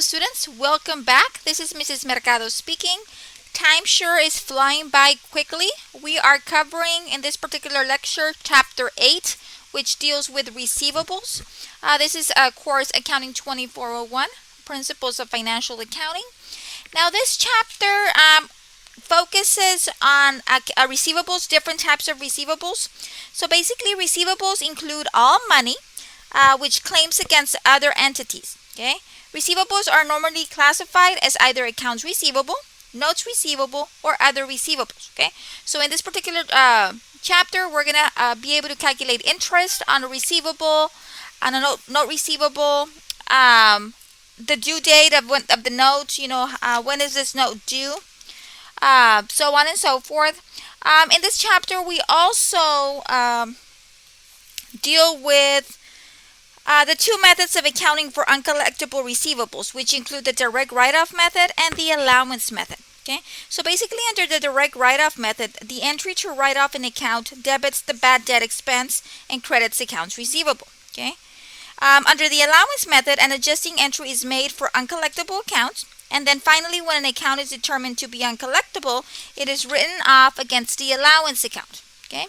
students, welcome back. This is Mrs. Mercado speaking. Time sure is flying by quickly. We are covering in this particular lecture Chapter 8, which deals with receivables. This is course Accounting 2401, Principles of Financial Accounting. Now this chapter focuses on receivables, different types of receivables. So basically receivables include all money which claims against other entities. Okay, receivables are normally classified as either accounts receivable, notes receivable, or other receivables. Okay, so in this particular chapter, we're gonna be able to calculate interest on a receivable, on a note receivable, the due date of the note. When is this note due? So on and so forth. In this chapter, we also deal with the two methods of accounting for uncollectible receivables, which include the direct write-off method and the allowance method. Okay, so basically under the direct write-off method, the entry to write off an account debits the bad debt expense and credits accounts receivable. Okay, under the allowance method, an adjusting entry is made for uncollectible accounts, and then finally, when an account is determined to be uncollectible, it is written off against the allowance account. Okay.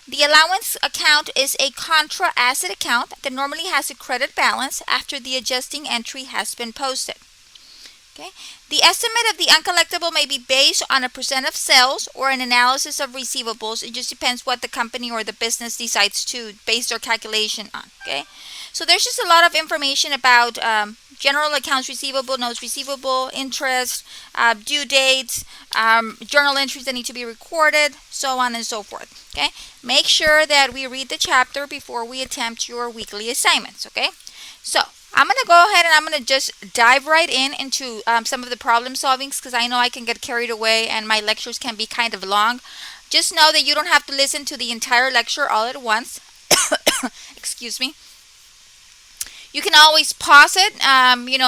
The allowance account is a contra asset account that normally has a credit balance after the adjusting entry has been posted. Okay. The estimate of the uncollectible may be based on a percent of sales or an analysis of receivables. It just depends what the company or the business decides to base their calculation on. Okay. So there's just a lot of information about general accounts receivable, notes receivable, interest, due dates, journal entries that need to be recorded, so on and so forth. Okay, make sure that we read the chapter before we attempt your weekly assignments. Okay, so I'm going to go ahead and I'm going to just dive right into some of the problem solvings, because I know I can get carried away and my lectures can be kind of long. Just know that you don't have to listen to the entire lecture all at once. Excuse me. You can always pause it.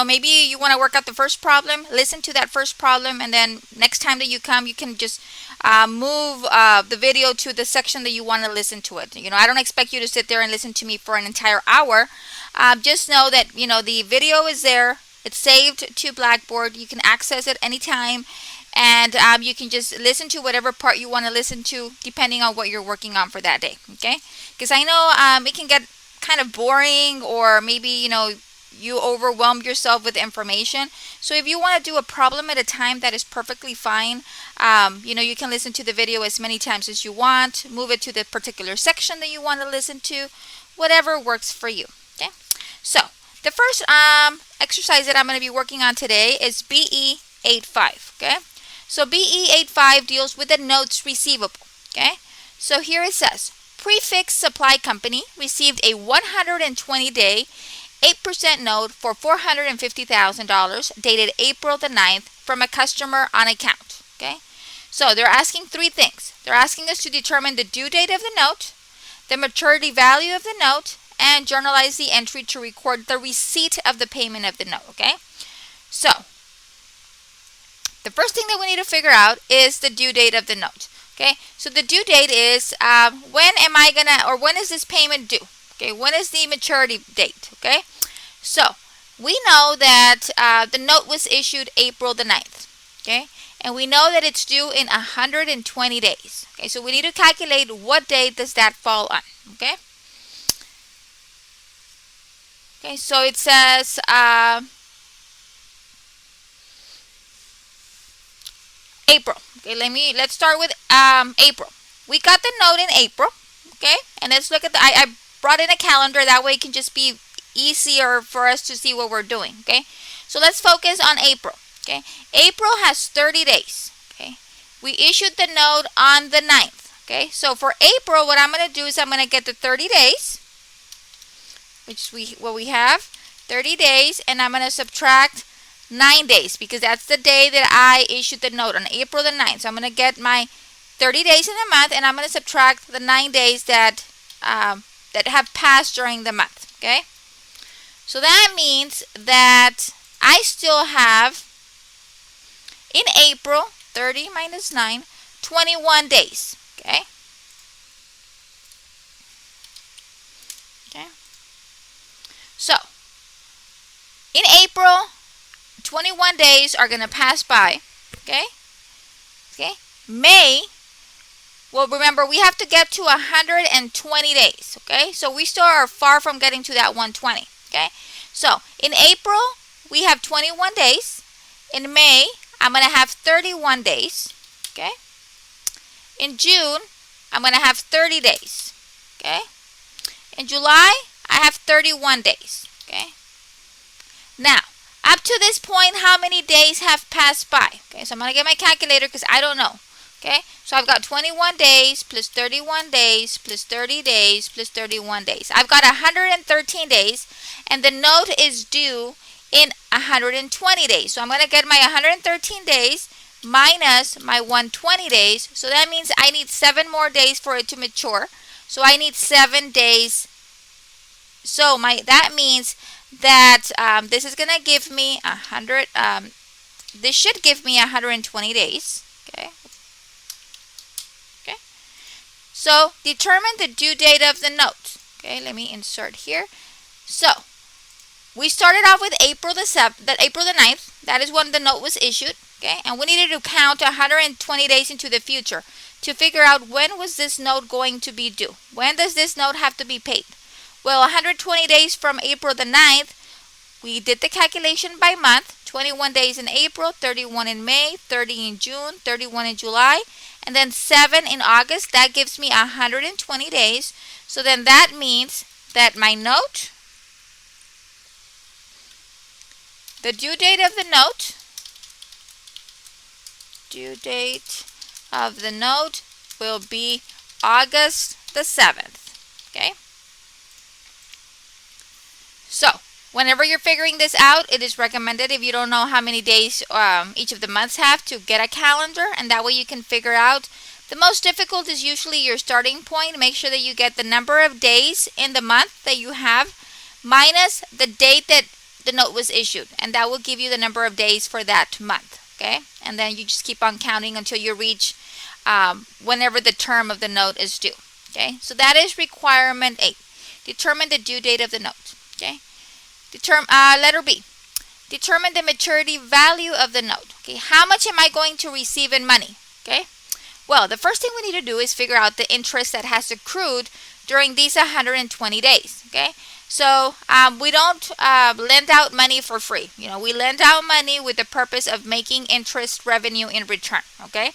Maybe you want to work out the first problem, listen to that first problem, and then next time that you come, you can just move the video to the section that you want to listen to it. I don't expect you to sit there and listen to me for an entire hour. Just know that, the video is there. It's saved to Blackboard. You can access it anytime, and you can just listen to whatever part you want to listen to depending on what you're working on for that day. Okay? Because I know it can get kind of boring, or maybe you overwhelm yourself with information. So if you want to do a problem at a time, that is perfectly fine. You can listen to the video as many times as you want, move it to the particular section that you want to listen to, whatever works for you. Okay, so the first exercise that I'm going to be working on today is BE 85. Okay, so BE 85 deals with the notes receivable. Okay, so here it says Prefix Supply Company received a 120-day 8% note for $450,000 dated April the 9th from a customer on account. Okay, so they're asking three things. They're asking us to determine the due date of the note, the maturity value of the note, and journalize the entry to record the receipt of the payment of the note. Okay, so the first thing that we need to figure out is the due date of the note. Okay, so the due date is when is this payment due? Okay, when is the maturity date? Okay, so we know that the note was issued April the 9th. Okay, and we know that it's due in 120 days. Okay, so we need to calculate what date does that fall on. Okay, okay, so it says April. Okay, let's start with April. We got the note in April. Okay, and let's look at I brought in a calendar, that way it can just be easier for us to see what we're doing. Okay, so let's focus on April. Okay, April has 30 days. Okay, we issued the note on the 9th. Okay, so for April, what I'm going to do is I'm going to get the 30 days, which we have 30 days, and I'm going to subtract 9 days, because that's the day that I issued the note on April the 9th. So I'm going to get my 30 days in the month, and I'm going to subtract the 9 days that have passed during the month. Okay, so that means that I still have in April 30 minus 9, 21 days. Okay, so in April 21 days are going to pass by. Okay? Okay? May, well, remember, we have to get to 120 days. Okay? So we still are far from getting to that 120. Okay? So in April, we have 21 days. In May, I'm going to have 31 days. Okay? In June, I'm going to have 30 days. Okay? In July, I have 31 days. Okay? Now, up to this point, how many days have passed by? Okay, so I'm going to get my calculator because I don't know. Okay, so I've got 21 days plus 31 days plus 30 days plus 31 days. I've got 113 days, and the note is due in 120 days. So I'm going to get my 113 days minus my 120 days. So that means I need 7 more days for it to mature. So I need 7 days. So that means that this is going to give me 100. This should give me 120 days. Okay. Okay. So determine the due date of the note. Okay, let me insert here. So we started off with April the 9th. That is when the note was issued. Okay, and we needed to count 120 days into the future to figure out when was this note going to be due. When does this note have to be paid? Well, 120 days from April the 9th, we did the calculation by month. 21 days in April, 31 in May, 30 in June, 31 in July, and then 7 in August. That gives me 120 days. So then that means that my note, the due date of the note will be August the 7th. Okay? So, whenever you're figuring this out, it is recommended, if you don't know how many days each of the months have, to get a calendar, and that way you can figure out. The most difficult is usually your starting point. Make sure that you get the number of days in the month that you have minus the date that the note was issued, and that will give you the number of days for that month. Okay, and then you just keep on counting until you reach whenever the term of the note is due. Okay, so that is requirement 8. Determine the due date of the note. Okay, letter B. Determine the maturity value of the note. Okay, how much am I going to receive in money? Okay, well, the first thing we need to do is figure out the interest that has accrued during these 120 days. Okay, so we don't lend out money for free. You know, we lend out money with the purpose of making interest revenue in return. Okay,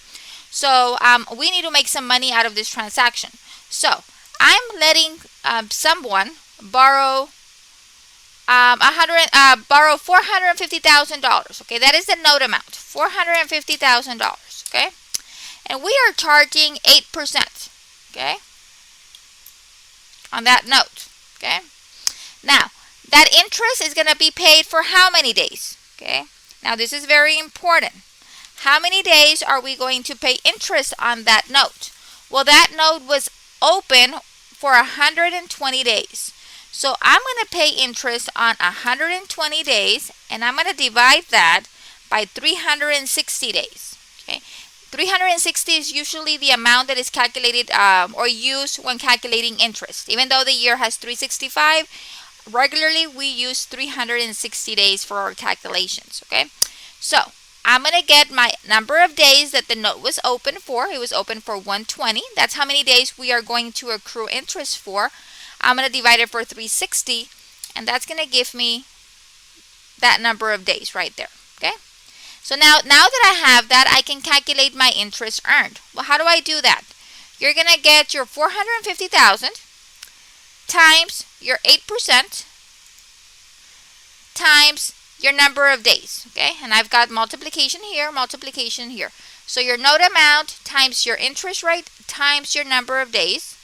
so we need to make some money out of this transaction. So I'm letting someone borrow $450,000. Okay, that is the note amount, $450,000. Okay, and we are charging 8%. Okay, on that note. Okay, now that interest is going to be paid for how many days? Okay, now this is very important. How many days are we going to pay interest on that note? Well, that note was open for 120 days. So I'm going to pay interest on 120 days, and I'm going to divide that by 360 days. Okay, 360 is usually the amount that is calculated or used when calculating interest. Even though the year has 365, regularly we use 360 days for our calculations. Okay, so I'm going to get my number of days that the note was open for. It was open for 120. That's how many days we are going to accrue interest for. I'm going to divide it for 360, and that's going to give me that number of days right there. Okay, so now that I have that, I can calculate my interest earned. Well, how do I do that? You're going to get your 450,000 times your 8% times your number of days. Okay, and I've got multiplication here, multiplication here. So your note amount times your interest rate times your number of days.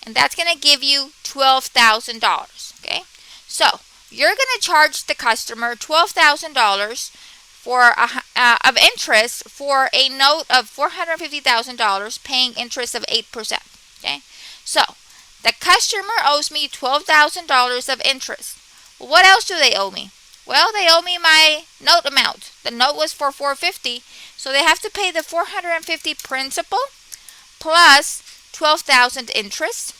And that's going to give you $12,000. Okay, so you're going to charge the customer $12,000 for of interest for a note of $450,000, paying interest of 8%. Okay, so the customer owes me $12,000 of interest. Well, what else do they owe me? Well, they owe me my note amount. The note was for $450, so they have to pay the $450 principal plus $12,000 interest.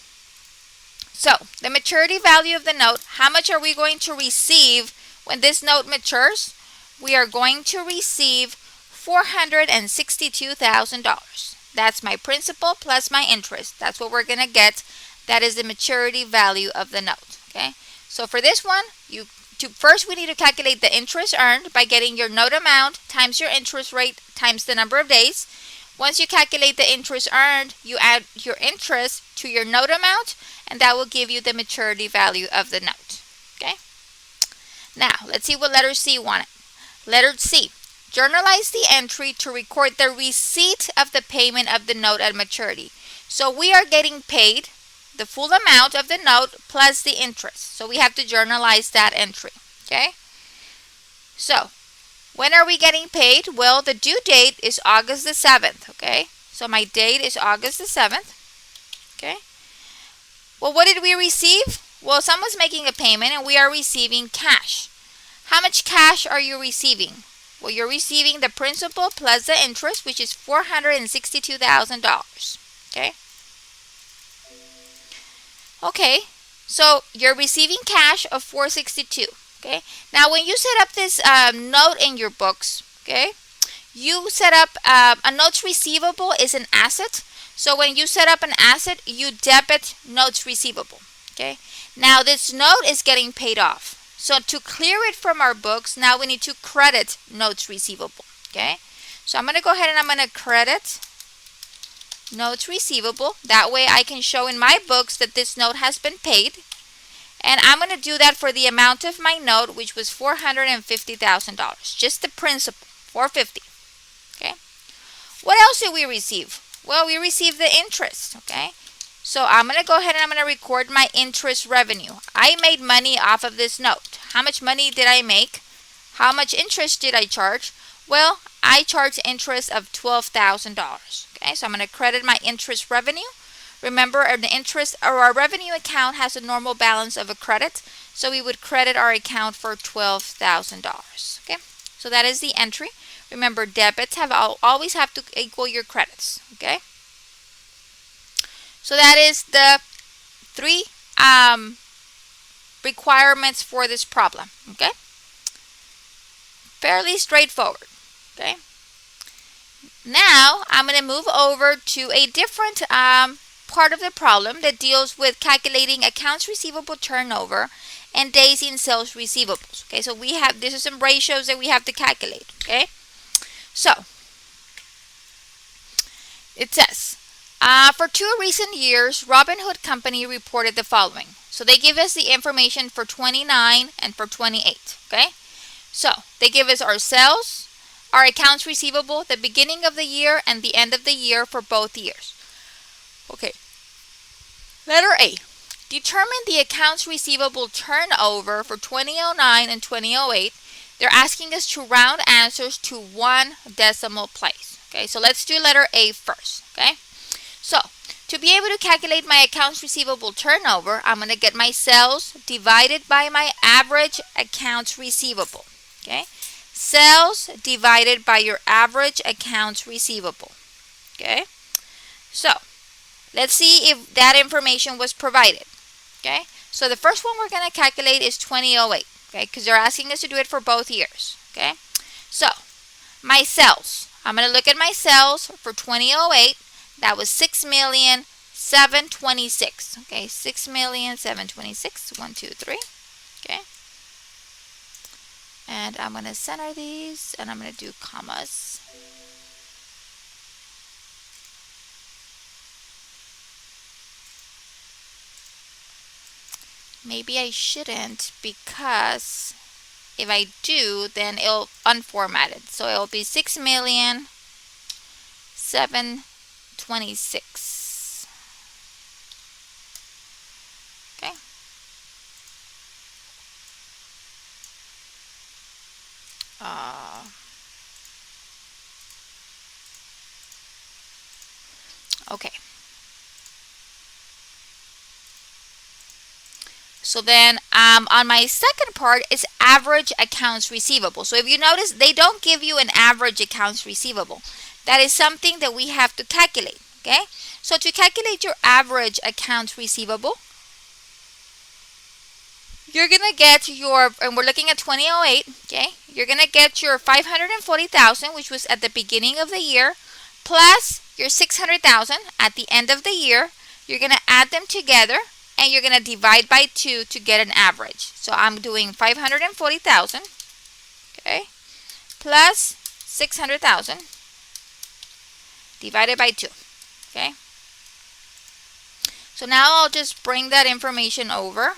So the maturity value of the note, how much are we going to receive when this note matures? we are going to receive $462,000. That's my principal plus my interest. That's what we're going to get. That is the maturity value of the note. Okay. So for this one, first we need to calculate the interest earned by getting your note amount times your interest rate times the number of days. Once you calculate the interest earned, you add your interest to your note amount, and that will give you the maturity value of the note. Okay. Now, let's see what letter C wanted. Letter C, journalize the entry to record the receipt of the payment of the note at maturity. So we are getting paid the full amount of the note plus the interest. So we have to journalize that entry. Okay. So when are we getting paid? Well, the due date is August the 7th. Okay. So my date is August the 7th. Okay. Well, what did we receive? Well, someone's making a payment and we are receiving cash. How much cash are you receiving? Well, you're receiving the principal plus the interest, which is $462,000. Okay. Okay. So you're receiving cash of $462,000. Okay. Now, when you set up this note in your books, okay, you set up a notes receivable is an asset. So when you set up an asset, you debit notes receivable. Okay. Now this note is getting paid off. So to clear it from our books, now we need to credit notes receivable. Okay. So I'm going to go ahead and I'm going to credit notes receivable. That way I can show in my books that this note has been paid. And I'm going to do that for the amount of my note, which was $450,000. Just the principal, $450,000. Okay. What else did we receive? Well, we received the interest. Okay. So I'm going to go ahead and I'm going to record my interest revenue. I made money off of this note. How much money did I make? How much interest did I charge? Well, I charged interest of $12,000. Okay. So I'm going to credit my interest revenue. Remember, our revenue account has a normal balance of a credit, so we would credit our account for $12,000. Okay, so that is the entry. Remember, debits always have to equal your credits. Okay, so that is the three requirements for this problem. Okay, fairly straightforward. Okay, now I'm going to move over to a different part of the problem that deals with calculating accounts receivable turnover and days in sales receivables. Okay, so these are some ratios that we have to calculate. Okay, so it says for 2 recent years, Robinhood Company reported the following. So they give us the information for 29 and for 28. Okay, so they give us our sales, our accounts receivable, the beginning of the year and the end of the year for both years. Okay. Letter A. Determine the accounts receivable turnover for 2009 and 2008. They're asking us to round answers to 1 decimal place. Okay, so let's do letter A first. Okay, so to be able to calculate my accounts receivable turnover, I'm going to get my sales divided by my average accounts receivable. Okay, sales divided by your average accounts receivable. Okay, so let's see if that information was provided. Okay, so the first one we're going to calculate is 2008. Okay, because they're asking us to do it for both years. Okay, so my sales. I'm going to look at my sales for 2008. That was $6,726,000. Okay, $6,726,000. 1, 2, 3. Okay, and I'm going to center these, and I'm going to do commas. Maybe I shouldn't, because if I do, then it'll unformat it. So it'll be 6,726,000. Okay. Okay. So then on my second part is average accounts receivable. So if you notice, they don't give you an average accounts receivable. That is something that we have to calculate. Okay, so to calculate your average accounts receivable, you're gonna get your, and we're looking at 2008. Okay, you're going to get your $540,000, which was at the beginning of the year, plus your $600,000 at the end of the year. You're going to add them together, and you're going to divide by 2 to get an average. So I'm doing $540,000, okay, plus $600,000 divided by 2, okay. So now I'll just bring that information over.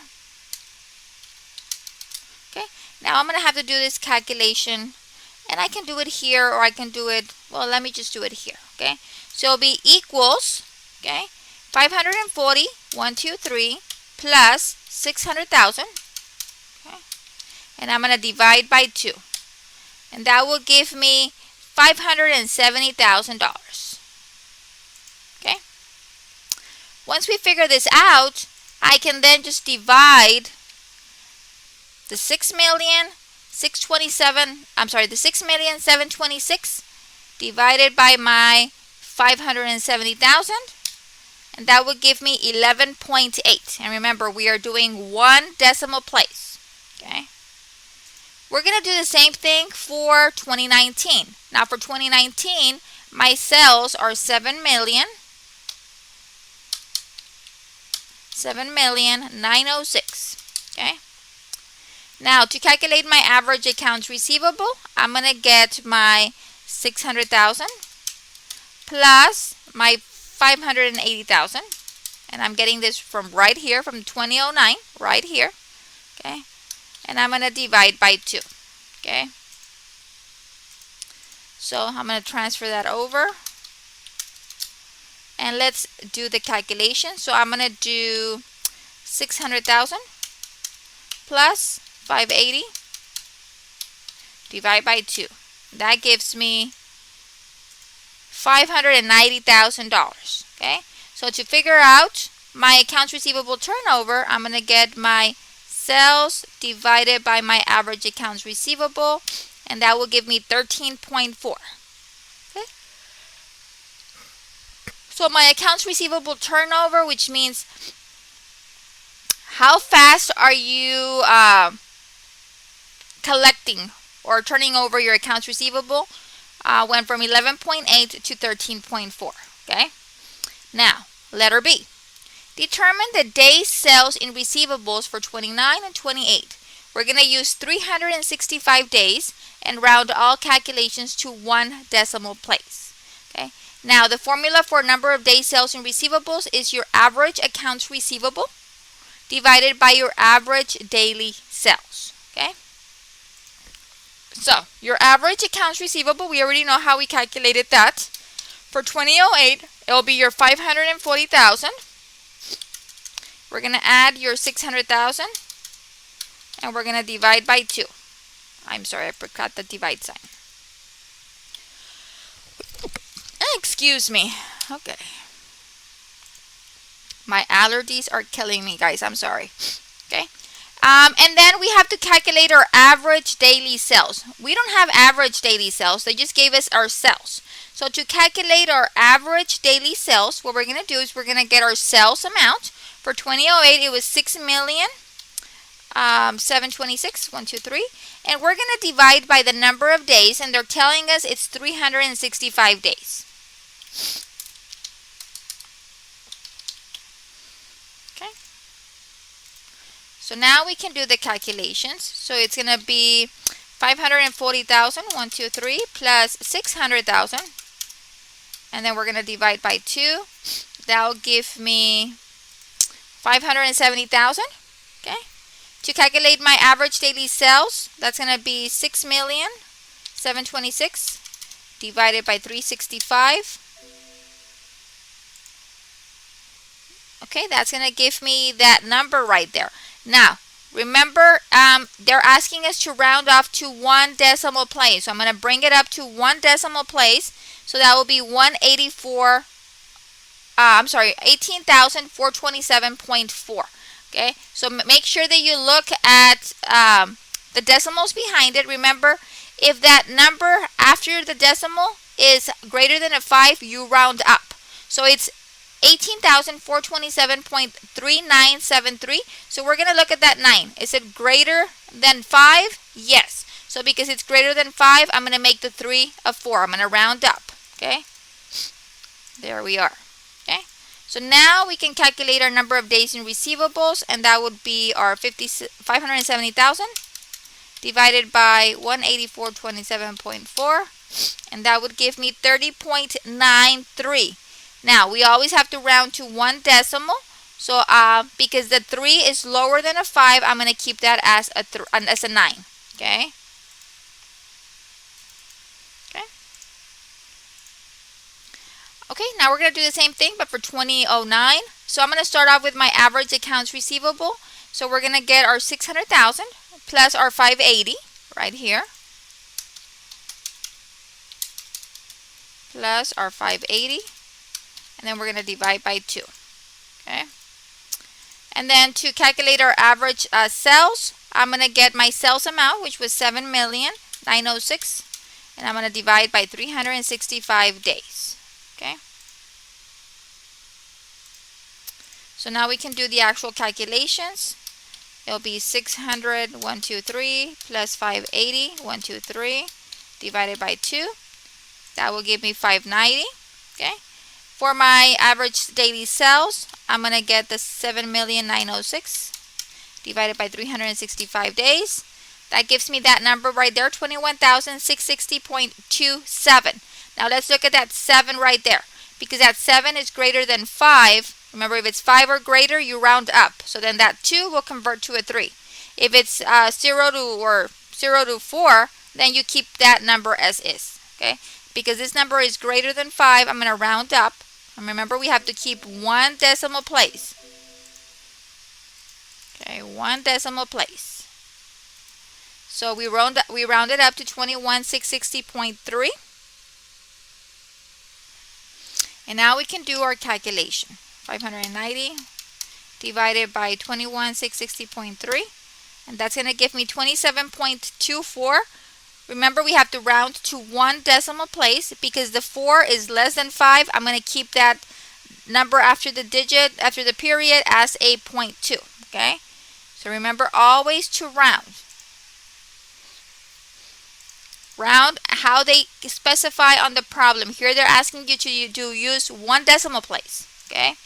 Okay, now I'm going to have to do this calculation, and I can do it here, or I can do it, well, let me just do it here, okay. So it'll be equals, okay, 540, 1, 2, 3, plus 600,000, okay, and I'm going to divide by 2, and that will give me $570,000, okay. Once we figure this out, I can then just divide the the 6,726 divided by my 570,000, and that would give me 11.8. And remember, we are doing 1 decimal place. Okay. We're going to do the same thing for 2019. Now for 2019, my sales are 7,906,000. Okay. Now to calculate my average accounts receivable, I'm going to get my 600,000 plus my 580,000, and I'm getting this from right here, from 2009, right here. Okay. And I'm going to divide by 2. Okay. So I'm going to transfer that over. And let's do the calculation. So I'm going to do 600,000 plus 580 divide by 2. That gives me $590,000. Okay. So to figure out my accounts receivable turnover, I'm going to get my sales divided by my average accounts receivable, and that will give me 13.4. Okay. So my accounts receivable turnover, which means how fast are you collecting or turning over your accounts receivable, went from 11.8 to 13.4. Okay. Now, letter B. Determine the days sales in receivables for 29 and 28. We're going to use 365 days and round all calculations to 1 decimal place. Okay. Now, the formula for number of days sales in receivables is your average accounts receivable divided by your average daily sales. Okay. So, your average accounts receivable, we already know how we calculated that. For 2008, it'll be your 540,000. We're going to add your 600,000, and we're going to divide by 2. I'm sorry, I forgot the divide sign. Excuse me. Okay. My allergies are killing me, guys. I'm sorry. Okay. And then we have to calculate our average daily sales. We don't have average daily sales. They just gave us our sales. So to calculate our average daily sales, what we're going to do is we're going to get our sales amount. For 2008, it was 6,726,000, 1, 2, 3. And we're going to divide by the number of days, and they're telling us it's 365 days. Okay. So now we can do the calculations. So it's going to be 540,000, 1, 2, 3, plus 600,000. And then we're going to divide by 2. That will give me 570,000. Okay. To calculate my average daily sales, that's going to be 6,726,000 divided by 365. Okay, that's going to give me that number right there. Now, remember, they're asking us to round off to 1 decimal place. So I'm going to bring it up to 1 decimal place. So that will be 18,427.4. Okay, so make sure that you look at the decimals behind it. Remember, if that number after the decimal is greater than a 5, you round up. So it's 18,427.3973. So we're going to look at that 9. Is it greater than 5? Yes. So So because it's greater than 5, I'm going to make the 3 a 4. I'm going to round up. Okay. There we are. Okay. So now we can calculate our number of days in receivables, and that would be our 570,000 divided by 184.27.4, and that would give me 30.93. Now we always have to round to one decimal. So because the 3 is lower than a 5, I'm going to keep that as a 9. Okay. Okay, now we're going to do the same thing, but for 2009. So I'm going to start off with my average accounts receivable. So we're going to get our 600,000 plus our 580 right here. Plus our 580. And then we're going to divide by 2. Okay. And then to calculate our average sales, I'm going to get my sales amount, which was 7,906,000. And I'm going to divide by 365 days. Okay. So now we can do the actual calculations. It'll be 600, 123 plus 580, 123 divided by 2. That will give me 590. Okay. For my average daily sales, I'm going to get the 7,906,000 divided by 365 days. That gives me that number right there, 21,660.27. Now let's look at that 7 right there, because that 7 is greater than 5. Remember, if it's 5 or greater, you round up. So then that 2 will convert to a 3. If it's 0 to 4, then you keep that number as is. Okay, because this number is greater than 5, I'm going to round up. And remember, we have to keep one decimal place. Okay, one decimal place. So we rounded up to 21,660.3. And now we can do our calculation. 590 divided by 21,660.3. And that's going to give me 27.24. Remember, we have to round to one decimal place because the 4 is less than 5. I'm going to keep that number after the digit, after the period, as a 0.2. Okay? So remember always to round. Round how they specify on the problem. Here they're asking you to use one decimal place. Okay?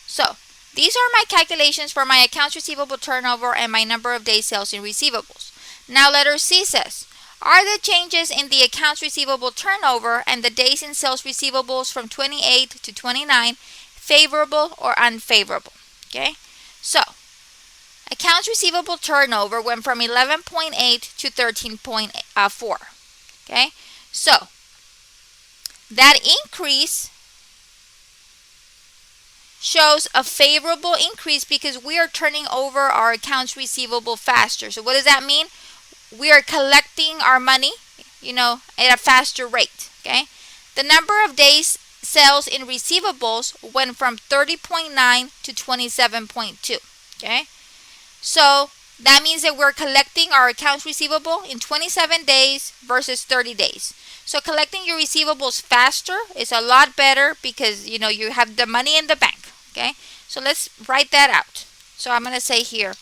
So these are my calculations for my accounts receivable turnover and my number of days sales in receivables. Now letter C says, are the changes in the accounts receivable turnover and the days in sales receivables from 28 to 29 favorable or unfavorable? Okay, so accounts receivable turnover went from 11.8 to 13.4. Okay, so that increase shows a favorable increase because we are turning over our accounts receivable faster. So what does that mean? We are collecting our money, at a faster rate. Okay, the number of days sales in receivables went from 30.9 to 27.2. Okay, so that means that we're collecting our accounts receivable in 27 days versus 30 days. So collecting your receivables faster is a lot better because you have the money in the bank. Okay, so let's write that out. So I'm going to say here,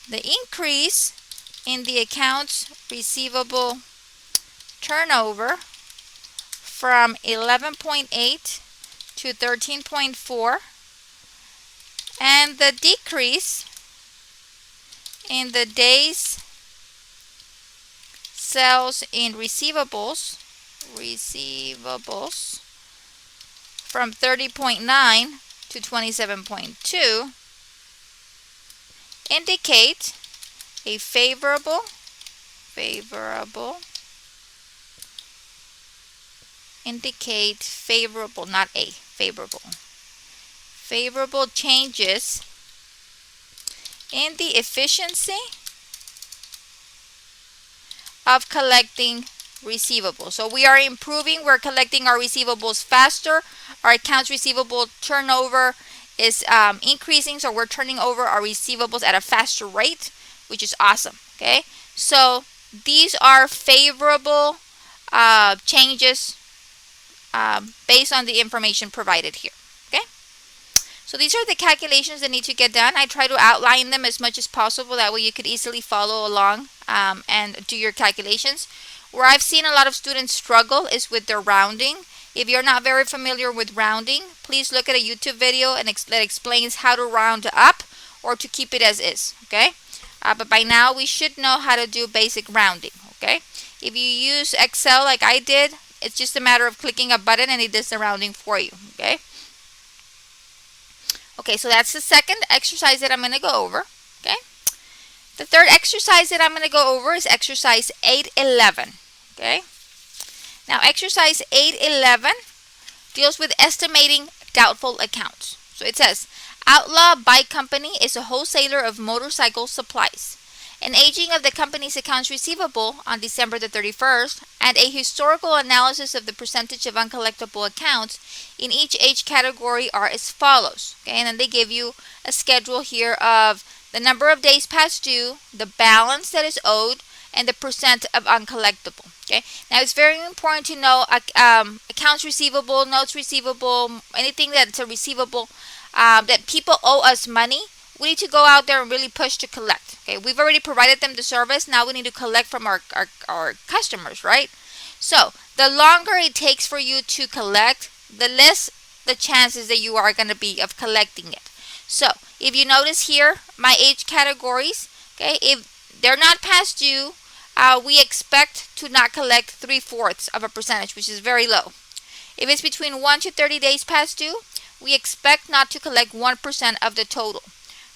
the increase in the accounts receivable turnover from 11.8 to 13.4, and the decrease in the days sales in receivables from 30.9 to 27.2 indicate a favorable changes in the efficiency of collecting receivables. So we are improving, we're collecting our receivables faster. Our accounts receivable turnover is increasing, so we're turning over our receivables at a faster rate, which is awesome. Okay, so these are favorable changes based on the information provided here. Okay, So these are the calculations that need to get done. I try to outline them as much as possible. That way you could easily follow along and do your calculations. Where I've seen a lot of students struggle is with their rounding. If you're not very familiar with rounding, please look at a YouTube video that explains how to round up or to keep it as is, okay? But by now we should know how to do basic rounding, okay? If you use Excel like I did, it's just a matter of clicking a button and it does the rounding for you, okay? Okay, so that's the second exercise that I'm going to go over, okay? The third exercise that I'm going to go over is exercise 811, okay? Now, exercise 811 deals with estimating doubtful accounts. So it says, Outlaw Bike Company is a wholesaler of motorcycle supplies. An aging of the company's accounts receivable on December the 31st and a historical analysis of the percentage of uncollectible accounts in each age category are as follows. Okay, and then they give you a schedule here of the number of days past due, the balance that is owed, and the percent of uncollectible. Okay, now it's very important to know accounts receivable, notes receivable, anything that's a receivable that people owe us money. We need to go out there and really push to collect. Okay, we've already provided them the service. Now we need to collect from our customers, right? So the longer it takes for you to collect, the less the chances that you are going to be of collecting it. So if you notice here, my age categories, okay, if they're not past due, we expect to not collect 3/4 of a percentage, which is very low. If it's between 1 to 30 days past due, we expect not to collect 1% of the total.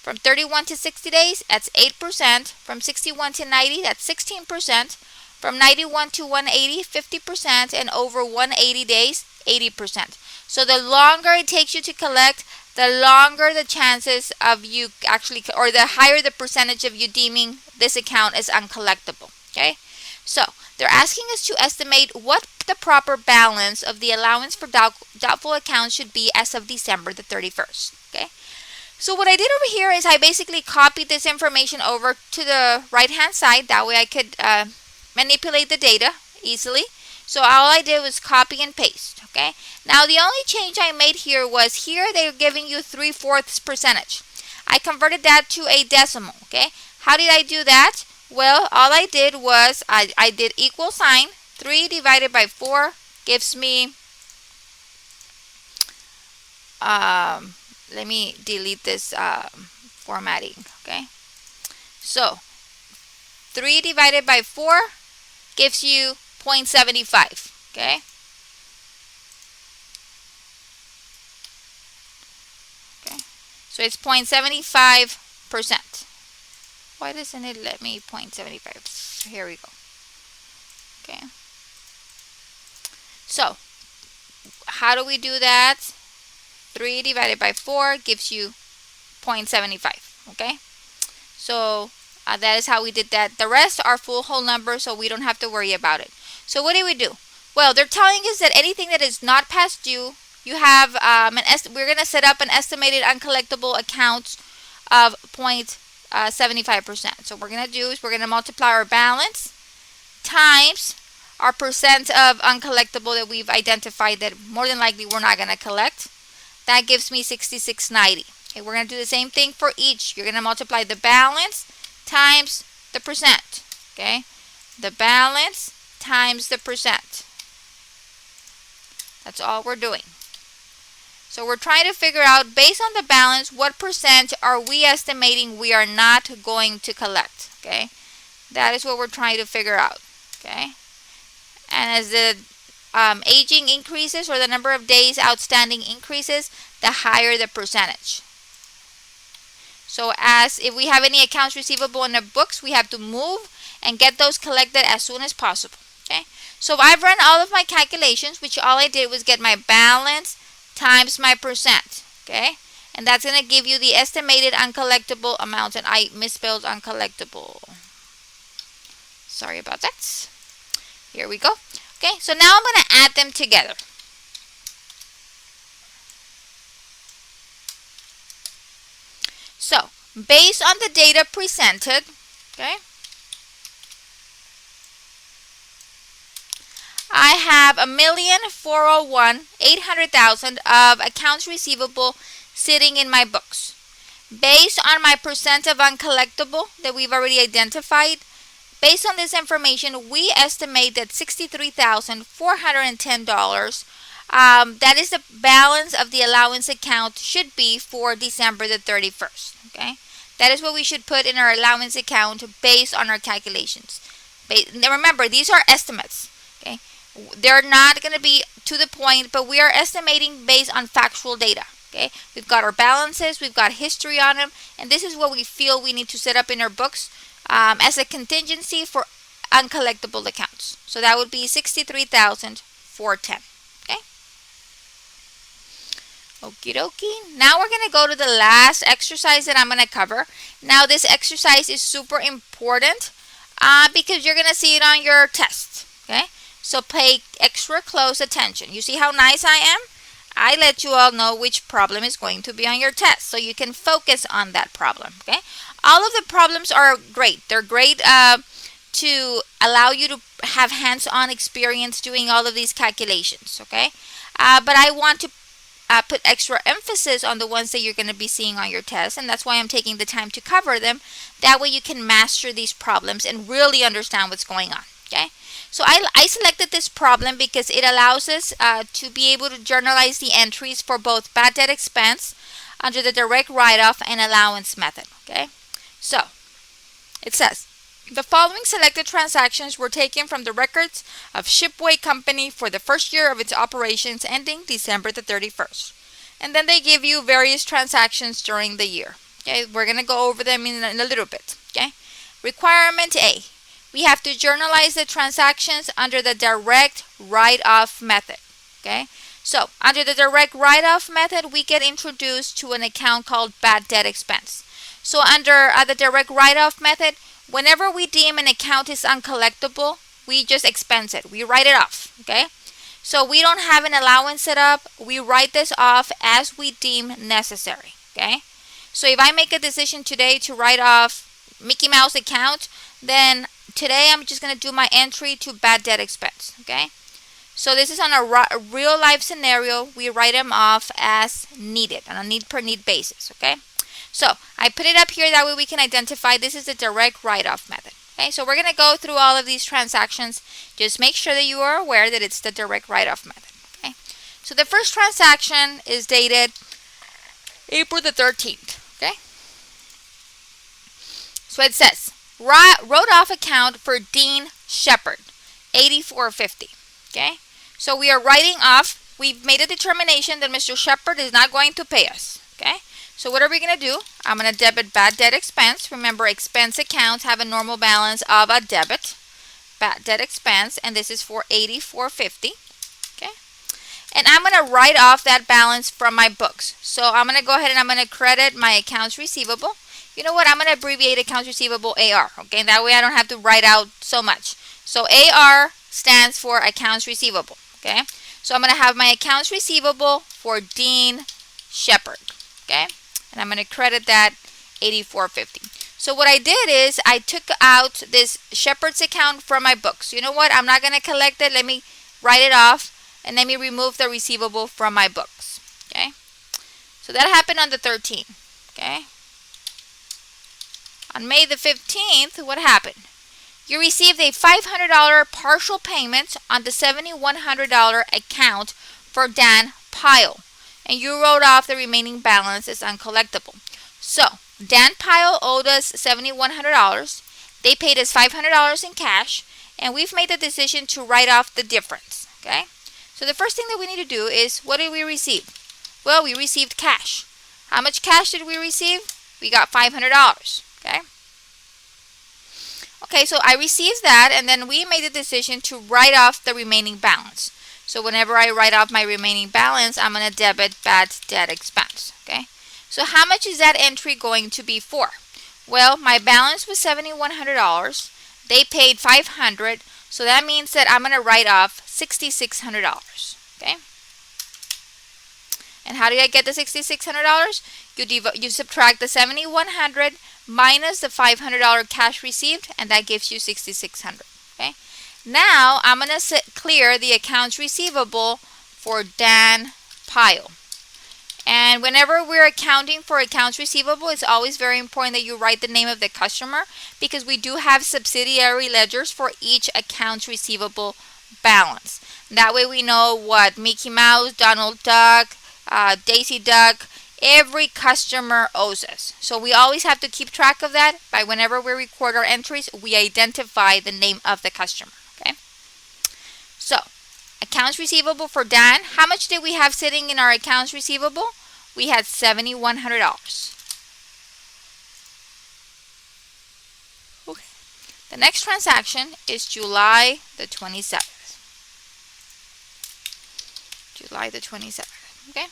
From 31 to 60 days, that's 8%. From 61 to 90, that's 16%. From 91 to 180, 50%. And over 180 days, 80%. So the longer it takes you to collect, the longer the chances of you actually, or the higher the percentage of you deeming this account as uncollectible. Okay? So they're asking us to estimate what the proper balance of the allowance for doubtful accounts should be as of December the 31st. Okay? So what I did over here is I basically copied this information over to the right-hand side. That way I could manipulate the data easily. So all I did was copy and paste. Okay. Now the only change I made here was here they're giving you 3/4 percentage. I converted that to a decimal. Okay. How did I do that? Well, all I did was I did equal sign. 3 divided by 4 gives me let me delete this formatting, okay? So 3 divided by 4 gives you 0.75, okay? Okay, so it's 0.75%. Why doesn't it let me 0.75? Here we go. Okay. So how do we do that? 3 divided by 4 gives you 0.75. Okay, so that is how we did that. The rest are full whole numbers, so we don't have to worry about it. So what do we do? Well, they're telling us that anything that is not past due, you have we're going to set up an estimated uncollectible account of 0.75%. So what we're going to do is we're going to multiply our balance times our percent of uncollectible that we've identified that more than likely we're not going to collect. That gives me 66.90. Okay, we're going to do the same thing for each. You're going to multiply the balance times the percent. Okay, the balance times the percent. That's all we're doing. So we're trying to figure out, based on the balance, what percent are we estimating we are not going to collect. Okay, that is what we're trying to figure out. Okay, and as the aging increases, or the number of days outstanding increases, the higher the percentage. So as if we have any accounts receivable in the books, we have to move and get those collected as soon as possible. Okay, so I've run all of my calculations, which all I did was get my balance times my percent. Okay, and that's going to give you the estimated uncollectible amount, and I misspelled uncollectible. Sorry about that. Here we go. Okay, so now I'm going to add them together. So, based on the data presented, okay, I have 1,401,800,000 of accounts receivable sitting in my books. Based on my percent of uncollectible that we've already identified, based on this information, we estimate that $63,410, that is the balance of the allowance account, should be for December the 31st. Okay, that is what we should put in our allowance account based on our calculations. Now remember, these are estimates. Okay, they're not going to be to the point, but we are estimating based on factual data. Okay, we've got our balances, we've got history on them, and this is what we feel we need to set up in our books as a contingency for uncollectible accounts. So that would be $63,410. Okay. Okie dokie. Now we're going to go to the last exercise that I'm going to cover. Now this exercise is super important because you're going to see it on your test. Okay. So pay extra close attention. You see how nice I am? I let you all know which problem is going to be on your test, so you can focus on that problem. Okay. All of the problems are great. They're great to allow you to have hands-on experience doing all of these calculations. Okay. But I want to put extra emphasis on the ones that you're going to be seeing on your test, and that's why I'm taking the time to cover them. That way you can master these problems and really understand what's going on. Okay. So I selected this problem because it allows us to be able to journalize the entries for both bad debt expense under the direct write-off and allowance method. Okay. So it says, the following selected transactions were taken from the records of Shipway Company for the first year of its operations ending December the 31st. And then they give you various transactions during the year. Okay, we're going to go over them in a little bit. Okay, requirement A. We have to journalize the transactions under the direct write-off method. Okay, so under the direct write-off method, we get introduced to an account called bad debt expense. So under the direct write-off method, whenever we deem an account is uncollectible, we just expense it. We write it off. Okay, so we don't have an allowance set up. We write this off as we deem necessary. Okay, so if I make a decision today to write off Mickey Mouse account, then today I'm just going to do my entry to bad debt expense. Okay, so this is on a real life scenario. We write them off as needed on a need per need basis. Okay, so I put it up here, that way we can identify this is the direct write-off method. Okay, so we're going to go through all of these transactions. Just make sure that you are aware that it's the direct write-off method. Okay, so the first transaction is dated April the 13th. Okay, so it says wrote off account for Dean Shepard, $84.50. Okay, so we are writing off. We've made a determination that Mr. Shepard is not going to pay us. Okay, so what are we going to do? I'm going to debit bad debt expense. Remember, expense accounts have a normal balance of a debit. Bad debt expense, and this is for $84.50. Okay, and I'm going to write off that balance from my books. So I'm going to go ahead and I'm going to credit my accounts receivable. You know what? I'm going to abbreviate accounts receivable AR. Okay, that way I don't have to write out so much. So AR stands for accounts receivable. Okay, so I'm going to have my accounts receivable for Dean Shepard. Okay, and I'm going to credit that $84.50. So what I did is I took out this Shepard's account from my books. You know what? I'm not going to collect it. Let me write it off and let me remove the receivable from my books. Okay, so that happened on the 13th. Okay. On May the 15th, what happened? You received a $500 partial payment on the $7,100 account for Dan Pyle, and you wrote off the remaining balance as uncollectible. So, Dan Pyle owed us $7,100. They paid us $500 in cash, and we've made the decision to write off the difference. Okay? So the first thing that we need to do is, what did we receive? Well, we received cash. How much cash did we receive? We got $500. Okay. Okay, so I received that, and then we made the decision to write off the remaining balance. So whenever I write off my remaining balance, I'm going to debit bad debt expense. Okay. So how much is that entry going to be for? Well, my balance was $7,100. They paid $500, so that means that I'm going to write off $6,600. Okay. And how do I get the $6,600? You subtract the $7,100 minus the $500 cash received, and that gives you $6,600. Okay. Now I'm going to clear the accounts receivable for Dan Pyle. And whenever we're accounting for accounts receivable, it's always very important that you write the name of the customer, because we do have subsidiary ledgers for each accounts receivable balance. That way we know what Mickey Mouse, Donald Duck, Daisy Duck, every customer owes us. So we always have to keep track of that. By whenever we record our entries, we identify the name of the customer. Okay. So accounts receivable for Dan. How much did we have sitting in our accounts receivable? We had $7,100. Okay. The next transaction is July the 27th. July the 27th. Okay.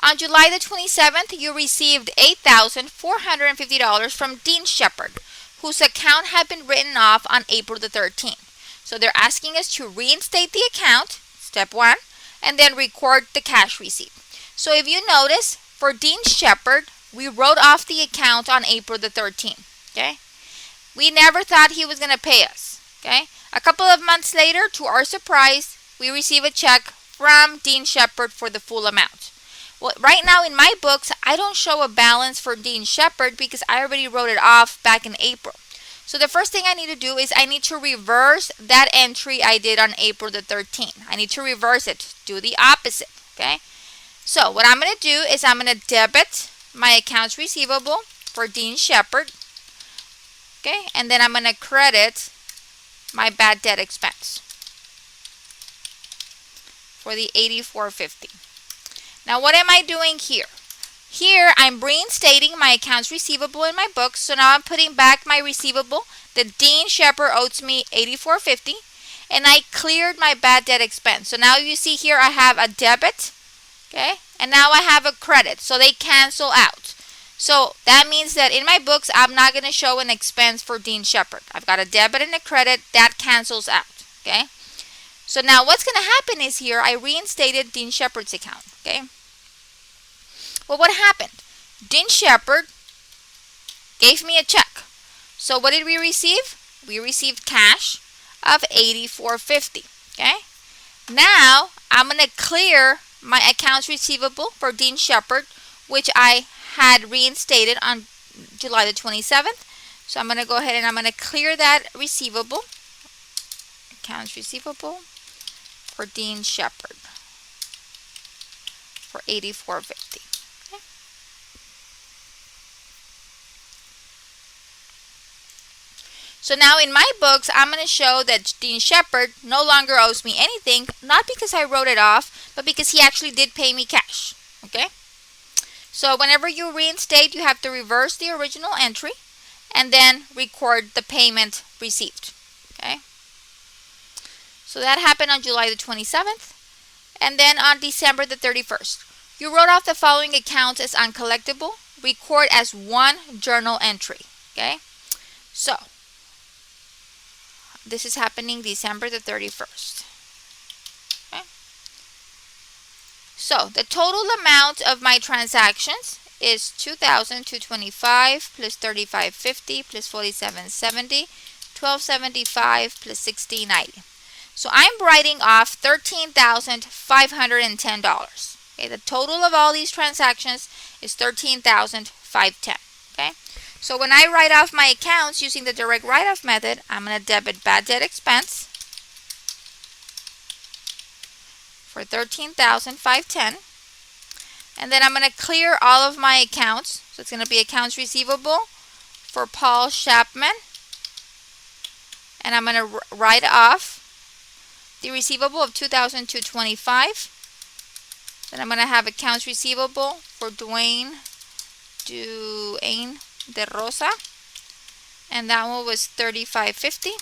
On July the 27th, you received $8,450 from Dean Shepard, whose account had been written off on April the 13th. So they're asking us to reinstate the account, step 1, and then record the cash receipt. So if you notice, for Dean Shepard, we wrote off the account on April the 13th. Okay? We never thought he was going to pay us. Okay? A couple of months later, to our surprise, we receive a check from Dean Shepard for the full amount. Well, right now in my books, I don't show a balance for Dean Shepard because I already wrote it off back in April. So the first thing I need to do is I need to reverse that entry I did on April the 13th. I need to reverse it, do the opposite, okay? So what I'm going to do is I'm going to debit my accounts receivable for Dean Shepard, okay? And then I'm going to credit my bad debt expense for the $84.50. Now what am I doing here? Here I'm reinstating my accounts receivable in my books. So now I'm putting back my receivable. The Dean Shepard owes me $84.50, and I cleared my bad debt expense. So now you see here I have a debit, okay, and now I have a credit. So they cancel out. So that means that in my books I'm not going to show an expense for Dean Shepard. I've got a debit and a credit that cancels out, okay. So now what's going to happen is here I reinstated Dean Shepard's account, okay. Well, what happened? Dean Shepard gave me a check. So what did we receive? We received cash of $84.50, okay. Now I'm going to clear my accounts receivable for Dean Shepard, which I had reinstated on July the 27th. So I'm going to go ahead and I'm going to clear that receivable, accounts receivable for Dean Shepard for $84.50. Okay. So now in my books, I'm going to show that Dean Shepard no longer owes me anything, not because I wrote it off, but because he actually did pay me cash. Okay. So whenever you reinstate, you have to reverse the original entry and then record the payment received. Okay. So that happened on July the 27th. And then on December the 31st, you wrote off the following accounts as uncollectible. Record as one journal entry. Okay. So this is happening December the 31st. Okay. So the total amount of my transactions is $2,225 plus $35.50 plus $47.70, $12.75 plus $16.90. So I'm writing off $13,510. Okay, the total of all these transactions is $13,510. Okay, so when I write off my accounts using the direct write-off method, I'm going to debit bad debt expense for $13,510, and then I'm going to clear all of my accounts. So it's going to be accounts receivable for Paul Chapman, and I'm going to write off the receivable of $2,225. Then I'm going to have accounts receivable for Dwayne De Rosa, and that one was $35.50.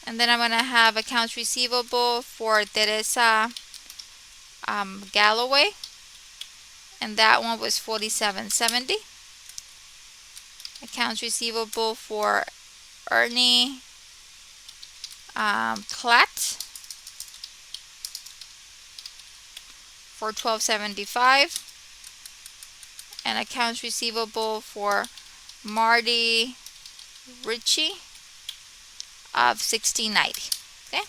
And then I'm going to have accounts receivable for Teresa Galloway, and that one was $47.70. Accounts receivable for Ernie Klatt for $12.75, and accounts receivable for Marty Ritchie of $16.90. Okay.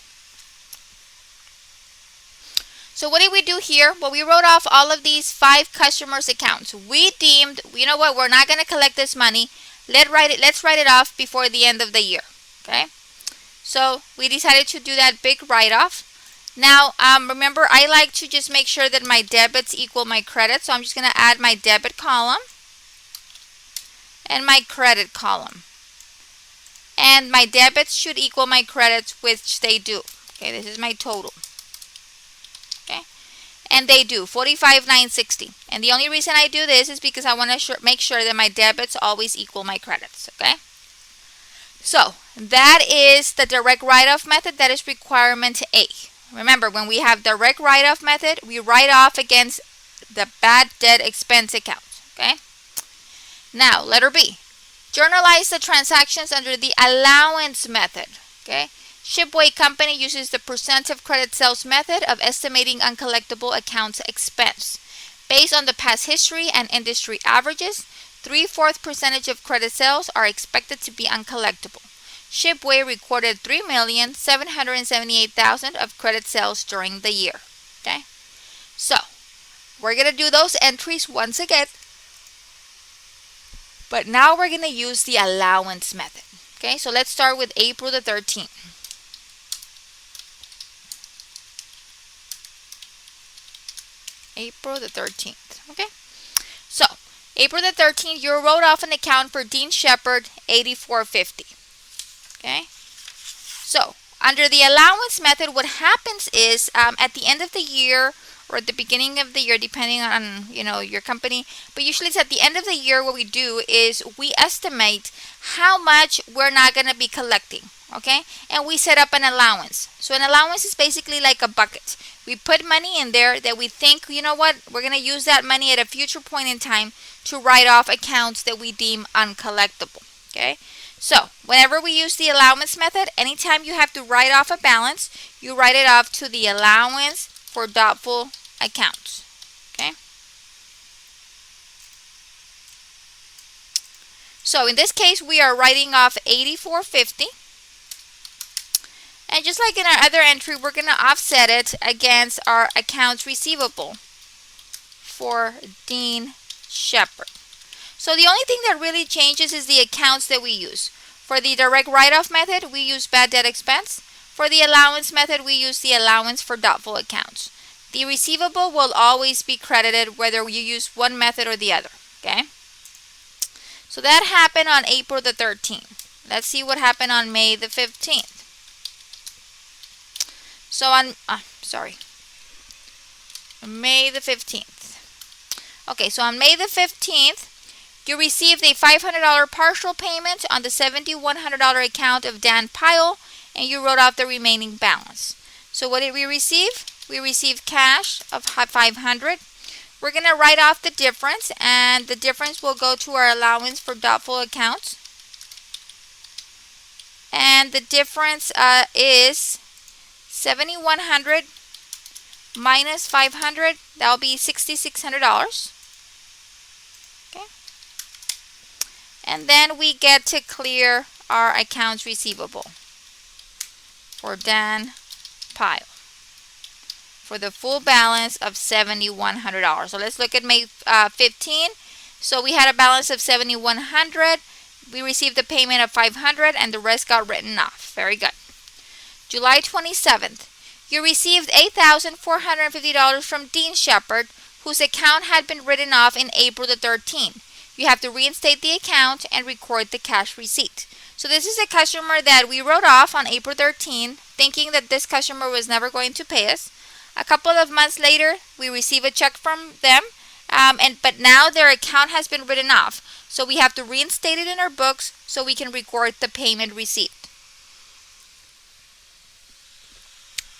So what did we do here? Well, we wrote off all of these 5 customers' accounts. We deemed, you know what, we're not going to collect this money. Let's write it off before the end of the year. Okay? So we decided to do that big write-off. Now, remember, I like to just make sure that my debits equal my credits. So I'm just going to add my debit column and my credit column. And my debits should equal my credits, which they do. Okay, this is my total. Okay, and they do, 45,960. And the only reason I do this is because I want to make sure that my debits always equal my credits. Okay, so that is the direct write-off method. That is requirement A. Remember, when we have direct write-off method, we write off against the bad debt expense account. Okay, now letter B. Journalize the transactions under the allowance method. Okay, Shipway Company uses the percent of credit sales method of estimating uncollectible accounts expense. Based on the past history and industry averages, 3/4 percentage of credit sales are expected to be uncollectible. Shipway recorded $3,778,000 of credit sales during the year. Okay, so we're going to do those entries once again. But now we're going to use the allowance method. Okay, so let's start with April the 13th. April the 13th. Okay, so April the 13th, you wrote off an account for Dean Shepard, $84.50. Okay, so under the allowance method, what happens is at the end of the year or at the beginning of the year, depending on your company, but usually it's at the end of the year. What we do is we estimate how much we're not going to be collecting. Okay, and we set up an allowance. So an allowance is basically like a bucket. We put money in there that we think, you know what, we're going to use that money at a future point in time to write off accounts that we deem uncollectible. Okay, so whenever we use the allowance method, anytime you have to write off a balance, you write it off to the allowance for doubtful accounts. Okay, so in this case, we are writing off $84.50. And just like in our other entry, we're going to offset it against our accounts receivable for Dean Shepard. So the only thing that really changes is the accounts that we use. For the direct write-off method, we use bad debt expense. For the allowance method, we use the allowance for doubtful accounts. The receivable will always be credited whether you use one method or the other. Okay? So that happened on April the 13th. Let's see what happened on May the 15th. So on May the 15th. Okay, so on May the 15th, you received a $500 partial payment on the $7,100 account of Dan Pyle, and you wrote off the remaining balance. So what did we receive? We received cash of $500. We're going to write off the difference, and the difference will go to our allowance for doubtful accounts. And the difference is $7,100 minus $500. That will be $6,600. Okay. And then we get to clear our accounts receivable for Dan Pyle for the full balance of $7,100. So let's look at May 15. So we had a balance of $7,100. We received a payment of $500, and the rest got written off. Very good. July 27th, you received $8,450 from Dean Shepard, whose account had been written off in April the 13th. You have to reinstate the account and record the cash receipt. So this is a customer that we wrote off on April 13th, thinking that this customer was never going to pay us. A couple of months later, we receive a check from them, but now their account has been written off. So we have to reinstate it in our books so we can record the payment receipt.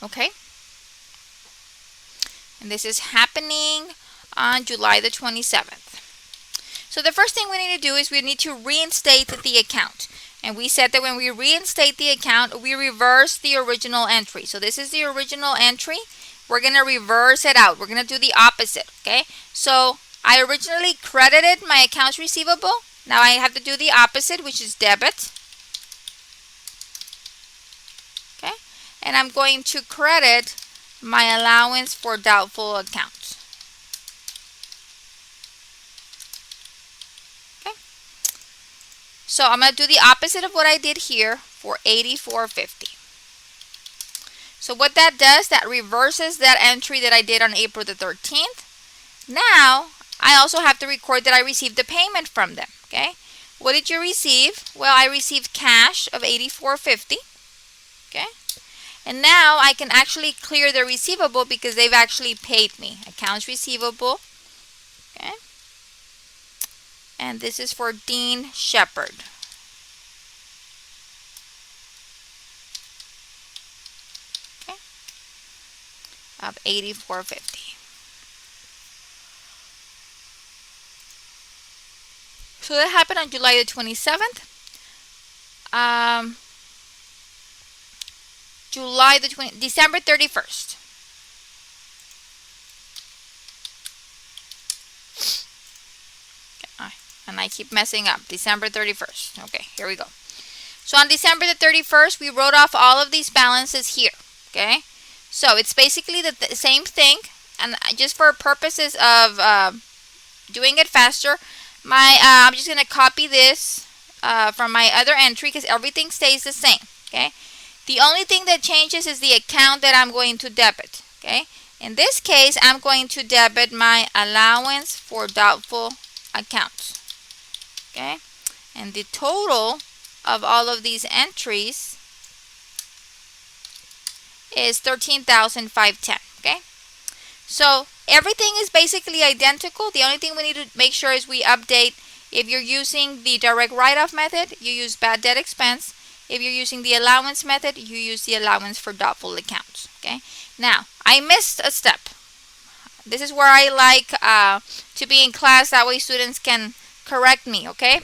Okay, and this is happening on July the 27th. So the first thing we need to do is we need to reinstate the account. And we said that when we reinstate the account, we reverse the original entry. So this is the original entry. We're going to reverse it out. We're going to do the opposite, okay? So I originally credited my accounts receivable. Now I have to do the opposite, which is debit. And I'm going to credit my allowance for doubtful accounts. Okay. So I'm going to do the opposite of what I did here for 8450. So what that does, that reverses that entry that I did on April the 13th. Now, I also have to record that I received a payment from them, okay? What did you receive? Well, I received cash of $84.50, okay? And now I can actually clear the receivable because they've actually paid me. Accounts receivable, okay? And this is for Dean Shepard. Okay? Of $84.50. So that happened on July the 27th. December 31st. Okay, and I keep messing up. December 31st. Okay, here we go. So on December the 31st, we wrote off all of these balances here. Okay, so it's basically the same thing, and just for purposes of doing it faster, I'm just going to copy this from my other entry because everything stays the same. Okay, the only thing that changes is the account that I'm going to debit. Okay, in this case, I'm going to debit my allowance for doubtful accounts. Okay, and the total of all of these entries is $13,510. Okay, so everything is basically identical. The only thing we need to make sure is we update. If you're using the direct write-off method, you use bad debt expense. If you're using the allowance method, you use the allowance for doubtful accounts. Okay, now I missed a step. This is where I like to be in class, that way students can correct me. Okay,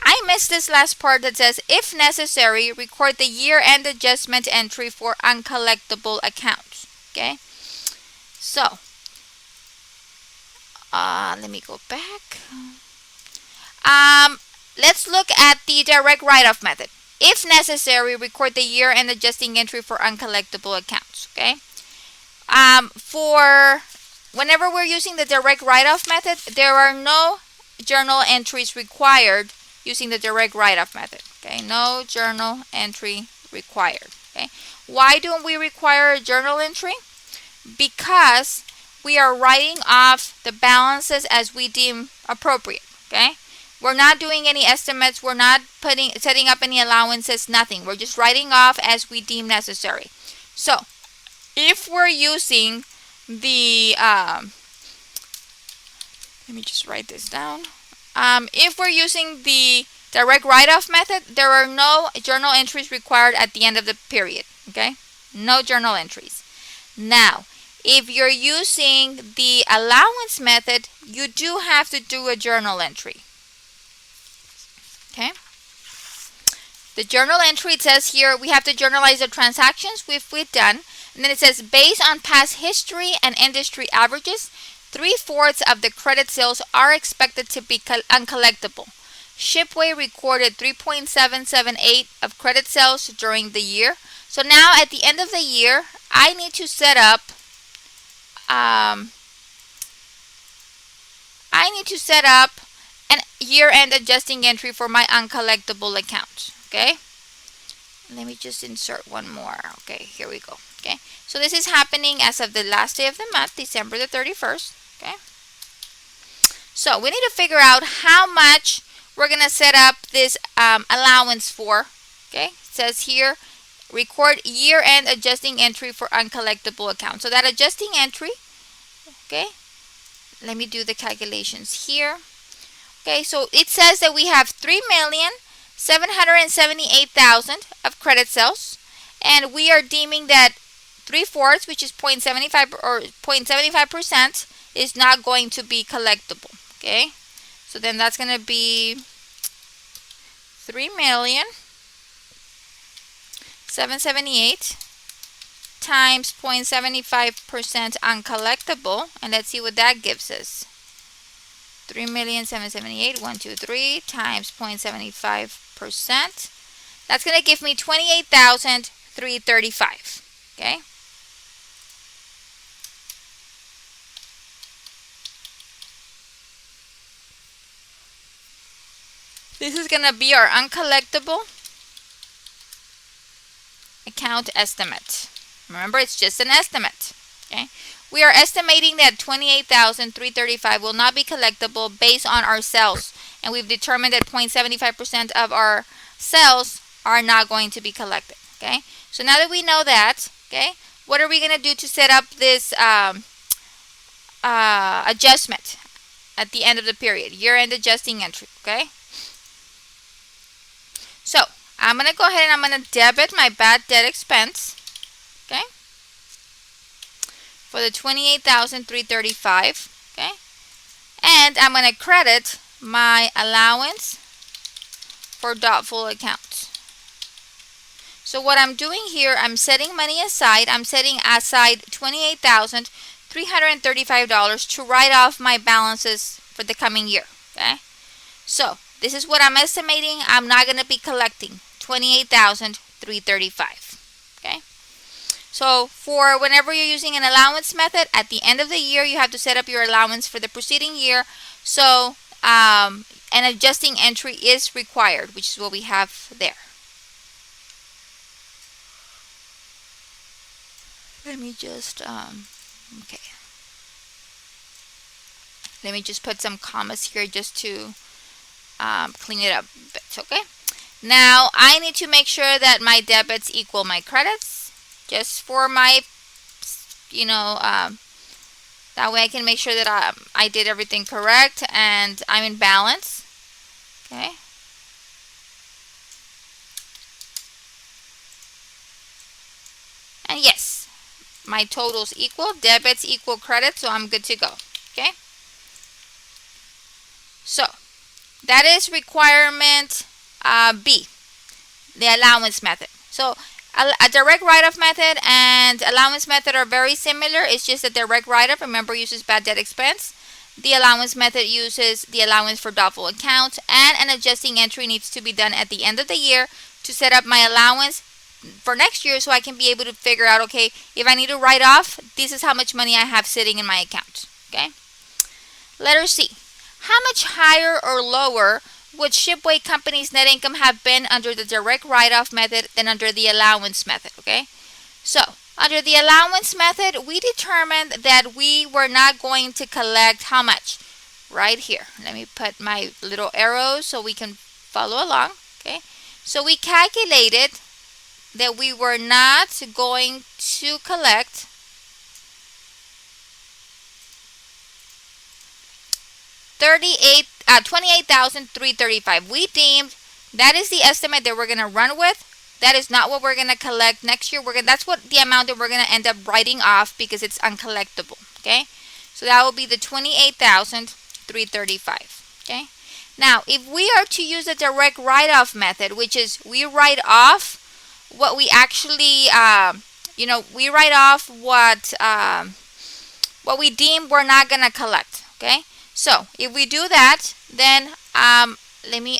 I missed this last part that says, if necessary, record the year-end adjustment entry for uncollectible accounts. Okay, so let me go back. Let's look at the direct write-off method. If necessary, record the year-end adjusting entry for uncollectible accounts. Okay, for whenever we're using the direct write-off method, there are no journal entries required using the direct write-off method. Okay, no journal entry required. Okay, why don't we require a journal entry? Because we are writing off the balances as we deem appropriate. Okay, we're not doing any estimates, we're not setting up any allowances, nothing. We're just writing off as we deem necessary. So if we're using the let me just write this down. If we're using the direct write-off method, there are no journal entries required at the end of the period. Okay, no journal entries. Now, if you're using the allowance method, you do have to do a journal entry. Okay, the journal entry, it says here we have to journalize the transactions we've done, and then it says based on past history and industry averages, 3/4 of the credit sales are expected to be uncollectible. Shipway recorded 3.778 of credit sales during the year. So now at the end of the year, I need to set up an year-end adjusting entry for my uncollectible accounts. Okay, let me just insert one more. Okay, here we go. Okay, so this is happening as of the last day of the month, December the 31st. Okay, so we need to figure out how much we're gonna set up this allowance for. Okay, it says here record year-end adjusting entry for uncollectible accounts. So that adjusting entry, okay, let me do the calculations here. Okay, so it says that we have 3,778,000 of credit sales, and we are deeming that 3/4, which is 0.75 or 0.75%, is not going to be collectible. Okay, so then that's going to be 3,778,000 times 0.75% uncollectible, and let's see what that gives us. 3,778,000, 1, 2, 3 times 0.75%. That's going to give me 28,335. Okay. This is going to be our uncollectible account estimate. Remember, it's just an estimate. Okay. We are estimating that $28,335 will not be collectible based on our sales, and we've determined that 0.75% of our sales are not going to be collected. Okay. So now that we know that, okay, what are we going to do to set up this adjustment at the end of the period? Year-end adjusting entry. Okay. So I'm going to go ahead and I'm going to debit my bad debt expense, okay, for the $28,335, okay, and I'm going to credit my allowance for doubtful accounts. So what I'm doing here, I'm setting money aside. I'm setting aside $28,335 to write off my balances for the coming year, okay. So this is what I'm estimating I'm not going to be collecting, $28,335. Okay. So for whenever you're using an allowance method, at the end of the year, you have to set up your allowance for the preceding year. So an adjusting entry is required, which is what we have there. Let me just, okay. Let me just put some commas here just to clean it up a bit, okay? Now, I need to make sure that my debits equal my credits, just for my, that way I can make sure that I did everything correct and I'm in balance, okay? And yes, my totals equal, debits equal credits, so I'm good to go, okay? So, that is requirement B, the allowance method. So a direct write-off method and allowance method are very similar. It's just a direct write-off, remember, uses bad debt expense. The allowance method uses the allowance for doubtful accounts, and an adjusting entry needs to be done at the end of the year to set up my allowance for next year, so I can be able to figure out, okay, if I need to write off, this is how much money I have sitting in my account. Okay. Letter C. How much higher or lower would shipway company's net income have been under the direct write-off method than under the allowance method? Okay, so under the allowance method, we determined that we were not going to collect how much? Right here. Let me put my little arrows so we can follow along. Okay, so we calculated that we were not going to collect $28,335. We deemed that is the estimate that we're going to run with. That is not what we're going to collect next year. That's what the amount that we're going to end up writing off because it's uncollectible. Okay, so that will be the $28,335. Okay, now if we are to use the direct write-off method, which is we write off what we actually, we write off what we deem we're not going to collect. Okay. So if we do that, then let me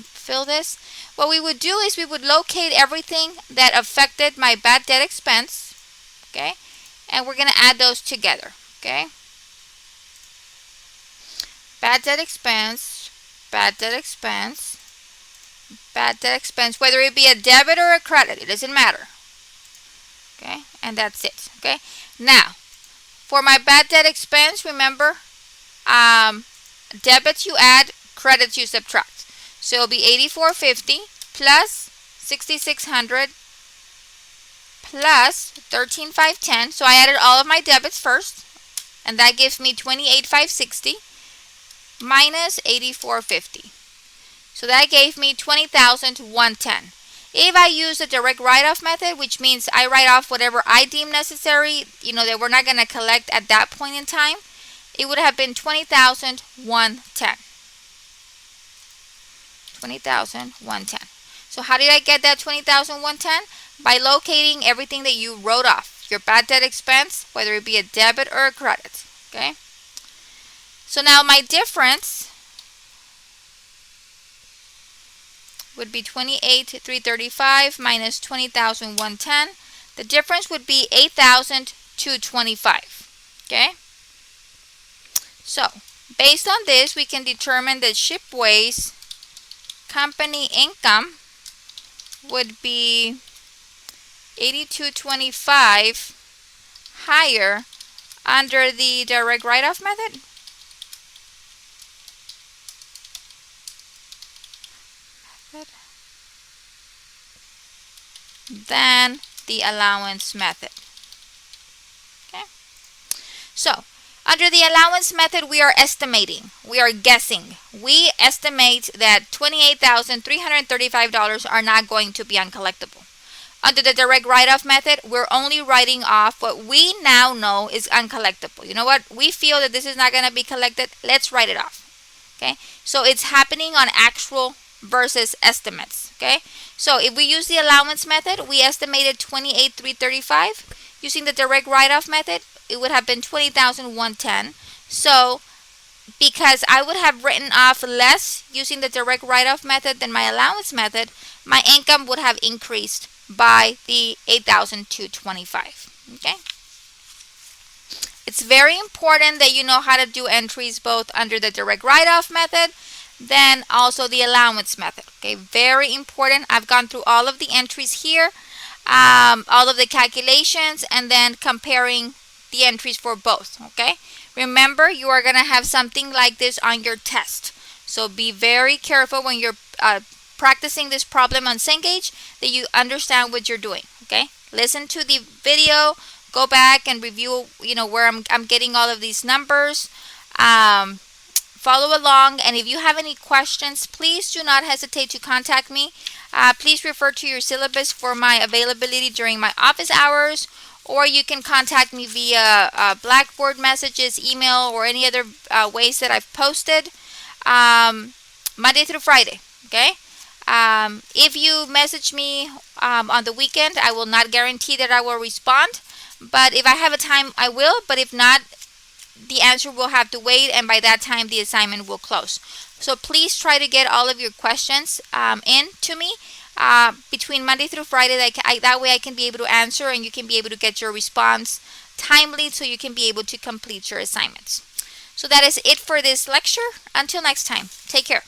fill this. What we would do is we would locate everything that affected my bad debt expense, okay, and we're going to add those together, okay. Bad debt expense, bad debt expense, bad debt expense, whether it be a debit or a credit, it doesn't matter, okay, and that's it, okay. Now, for my bad debt expense, remember, debits you add, credits you subtract. So it'll be $84.50 plus $6,600 plus $13,510. So I added all of my debits first, and that gives me $28,560 minus $84.50. So that gave me $20,110. If I use the direct write-off method, which means I write off whatever I deem necessary, that we're not going to collect at that point in time, it would have been $20,110. $20,110. So how did I get that $20,110? By locating everything that you wrote off, your bad debt expense, whether it be a debit or a credit. Okay. So now my difference would be $28,335 minus $20,110. The difference would be $8,225. Okay. So Based on this, we can determine that Shipway's company income would be 8225 higher under the direct write-off method than the allowance method. Okay. So, under the allowance method, we are estimating, we are guessing. We estimate that $28,335 are not going to be uncollectible. Under the direct write-off method, we're only writing off what we now know is uncollectible. You know what? We feel that this is not going to be collected. Let's write it off. Okay? So it's happening on actual versus estimates. Okay? So if we use the allowance method, we estimated $28,335. Using the direct write-off method, it would have been $20,110. So because I would have written off less using the direct write-off method than my allowance method, my income would have increased by the $8,225. Okay? It's very important that you know how to do entries both under the direct write-off method, then also the allowance method. Okay, very important. I've gone through all of the entries here, all of the calculations, and then comparing the entries for both. Okay, remember, you are going to have something like this on your test. So be very careful when you're practicing this problem on Cengage that you understand what you're doing. Okay, listen to the video, go back and review, where I'm getting all of these numbers. Follow along, and if you have any questions, please do not hesitate to contact me. Please refer to your syllabus for my availability during my office hours, or you can contact me via Blackboard messages, email, or any other ways that I've posted Monday through Friday. Okay. If you message me on the weekend, I will not guarantee that I will respond, but if I have a time, I will. But if not, the answer will have to wait, and by that time the assignment will close. So please try to get all of your questions in to me between Monday through Friday. That way I can be able to answer, and you can be able to get your response timely so you can be able to complete your assignments. So that is it for this lecture. Until next time, take care.